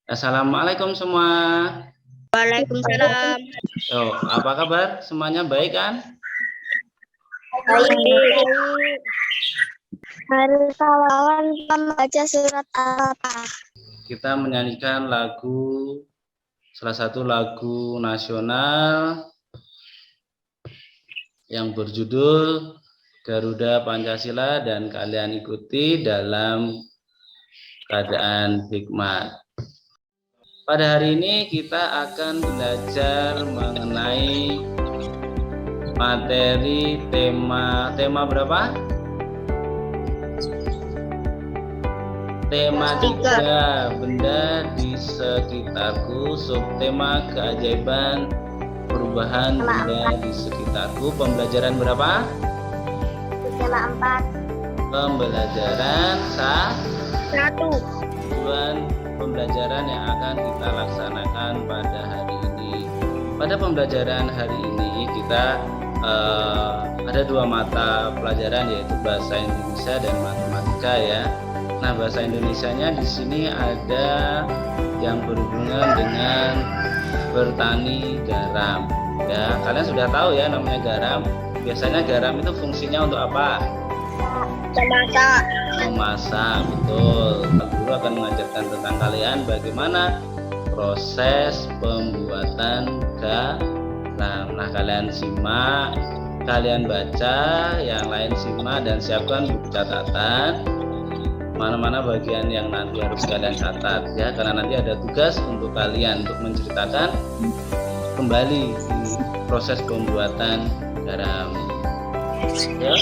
Assalamualaikum semua. Waalaikumsalam. Oh, apa kabar? Semuanya baik kan? Baik. Hari kawan membaca surat apa? Kita menyanyikan salah satu lagu nasional yang berjudul Garuda Pancasila dan kalian ikuti dalam keadaan hikmat. Pada hari ini kita akan belajar mengenai materi tema berapa? Tema 3, benda di sekitarku. Subtema keajaiban perubahan benda di sekitarku. Pembelajaran berapa? Tema 4. Pembelajaran 1. Tujuan pembelajaran yang akan kita laksanakan pada hari ini. Pada pembelajaran hari ini kita ada 2 mata pelajaran, yaitu bahasa Indonesia dan matematika ya. Nah, bahasa Indonesianya di sini ada yang berhubungan dengan bertani garam. Ya, kalian sudah tahu ya namanya garam. Biasanya garam itu fungsinya untuk apa? Memasak. Memasak, betul. Guru akan mengajarkan tentang kalian bagaimana proses pembuatan garam. Nah, kalian simak, kalian baca, yang lain simak dan siapkan buku catatan. Mana-mana bagian yang nanti harus kalian catat ya, karena nanti ada tugas untuk kalian untuk menceritakan kembali proses pembuatan garam. Ya.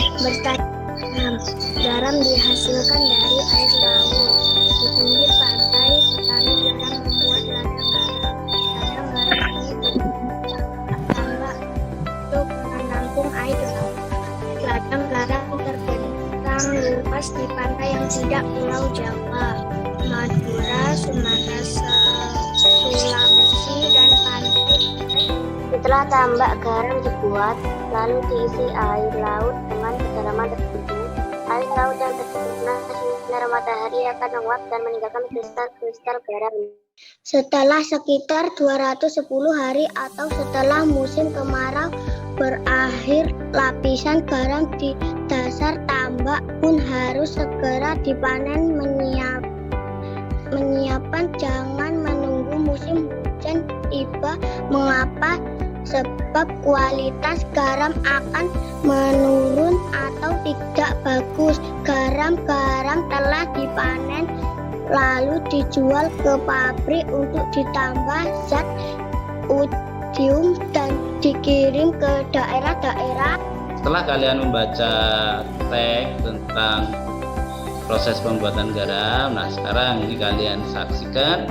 Garam dihasilkan dari air laut. Di pinggir pantai, petani garam membuat ladang garam. Ladang garam ini tambak untuk menampung air laut. Ladang garam terbentang luas di pantai yang tidak Pulau Jawa, Madura, Sumatera, Sulawesi, dan pantai. Setelah tambak garam dibuat, lalu diisi air laut dengan kedalaman tertentu. Air laut yang terkena sinar matahari akan menguap dan meninggalkan kristal-kristal garam. Setelah sekitar 210 hari atau setelah musim kemarau berakhir, lapisan garam di dasar tambak pun harus segera dipanen. Menyiapkan, jangan menunggu musim hujan tiba. Mengapa? Sebab kualitas garam akan menurun atau tidak bagus. Garam-garam telah dipanen lalu dijual ke pabrik untuk ditambah zat udium dan dikirim ke daerah-daerah. Setelah kalian membaca teks tentang proses pembuatan garam, nah sekarang ini kalian saksikan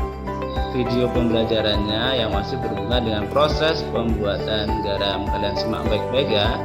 video pembelajarannya yang masih berhubungan dengan proses pembuatan garam. Kalian simak baik-baik ya.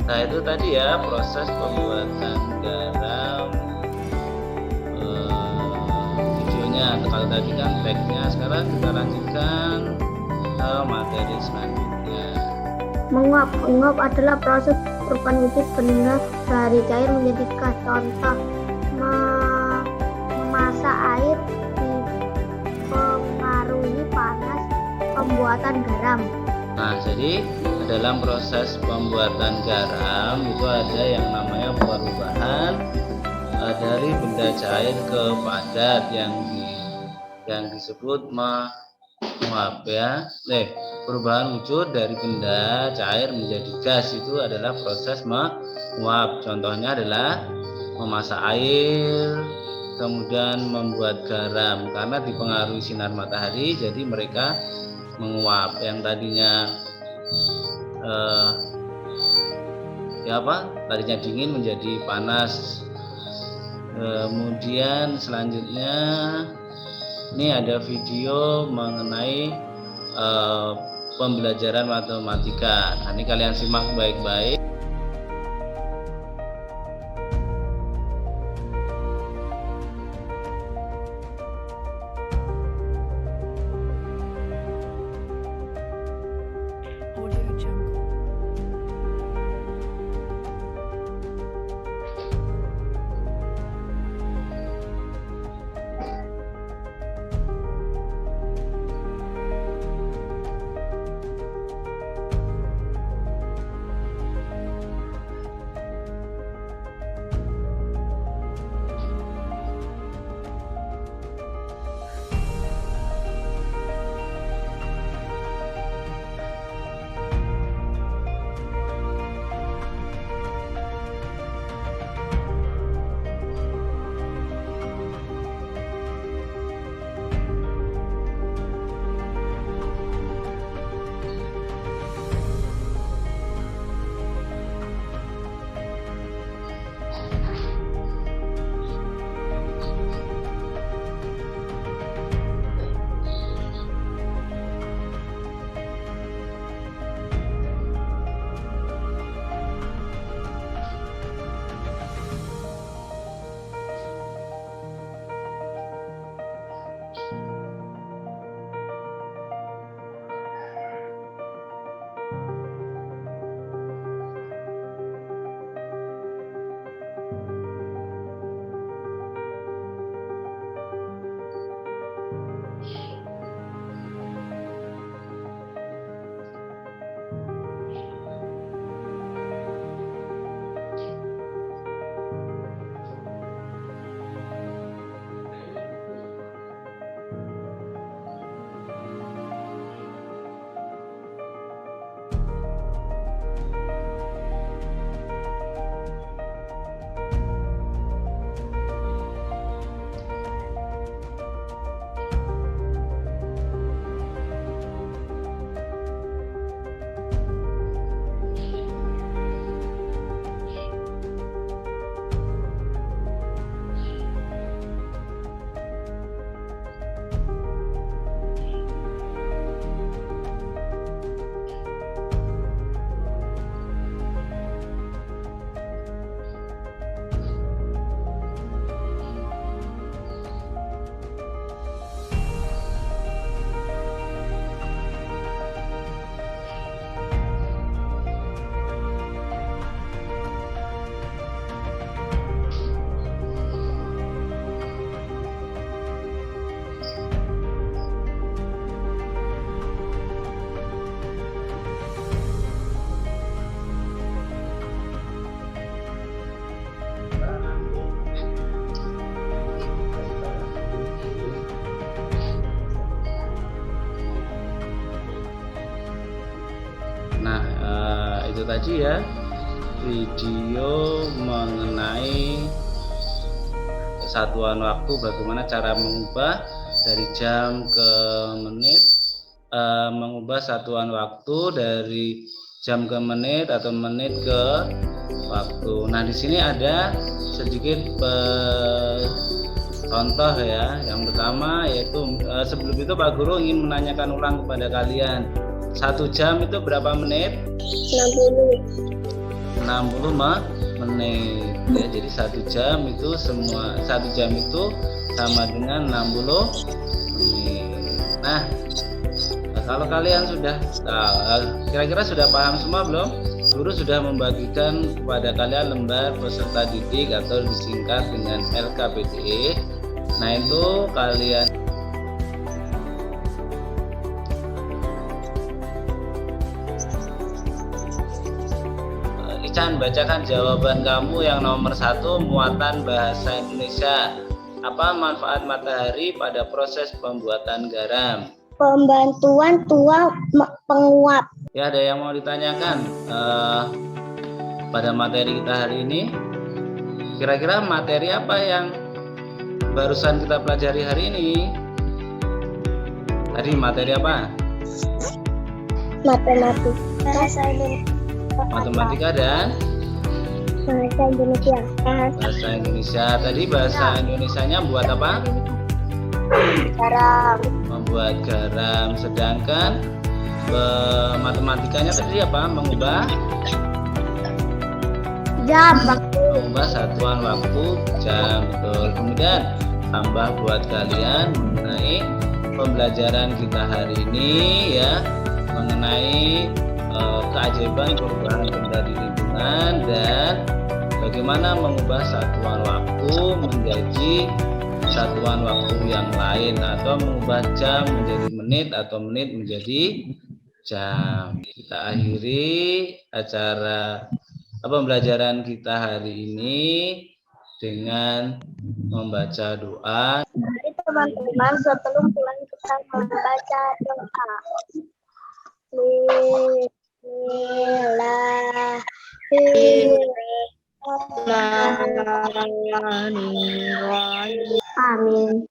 Nah, itu tadi ya proses pembuatan garam, videonya. Kalau tadi kan teksnya, sekarang kita lanjutkan ke materi selanjutnya. Menguap adalah proses perubahan wujud benda dari cair menjadi gas. Contoh, memasak air dipengaruhi panas pembuatan garam. Nah, jadi dalam proses pembuatan garam itu ada yang namanya perubahan dari benda cair ke padat yang disebut menguap ya. Perubahan wujud dari benda cair menjadi gas itu adalah proses menguap. Contohnya adalah memasak air, kemudian membuat garam. Karena dipengaruhi sinar matahari, jadi mereka menguap. Yang tadinya tadinya dingin menjadi panas. Kemudian selanjutnya Ini ada video mengenai pembelajaran matematika. Nah, ini kalian simak baik-baik. Itu tadi ya video mengenai satuan waktu, bagaimana cara mengubah dari jam ke menit, mengubah satuan waktu dari jam ke menit atau menit ke waktu. Nah, di sini ada sedikit contoh ya. Yang pertama yaitu sebelum itu Pak Guru ingin menanyakan ulang kepada kalian. 1 jam itu berapa menit? 60 menit ya. Jadi 1 jam itu 1 jam itu sama dengan 60 menit. Nah, kalau kalian sudah kira-kira sudah paham semua belum? Guru sudah membagikan kepada kalian lembar peserta didik atau disingkat dengan LKPDE. Nah, itu kalian Ican, bacakan jawaban kamu yang nomor 1, muatan bahasa Indonesia. Apa manfaat matahari pada proses pembuatan garam? Pembantuan tua penguap. Ya, ada yang mau ditanyakan pada materi kita hari ini? Kira-kira materi apa yang barusan kita pelajari hari ini? Tadi materi apa? Matematika dan Bahasa Indonesia. bahasa Indonesia. Tadi bahasa Indonesianya buat apa? garam. Membuat garam. Sedangkan matematikanya tadi apa? Mengubah Jam. mengubah satuan waktu jam. Betul. Kemudian tambah buat kalian mengenai pembelajaran kita hari ini ya, mengenai keajaiban perubahan benda di lingkungan dan bagaimana mengubah satuan waktu menjadi satuan waktu yang lain, atau mengubah jam menjadi menit atau menit menjadi jam. Kita akhiri acara pembelajaran kita hari ini dengan membaca doa. Mari teman-teman sebelum pulang kita membaca doa. Bismillahirrahmanirrahim. Amin.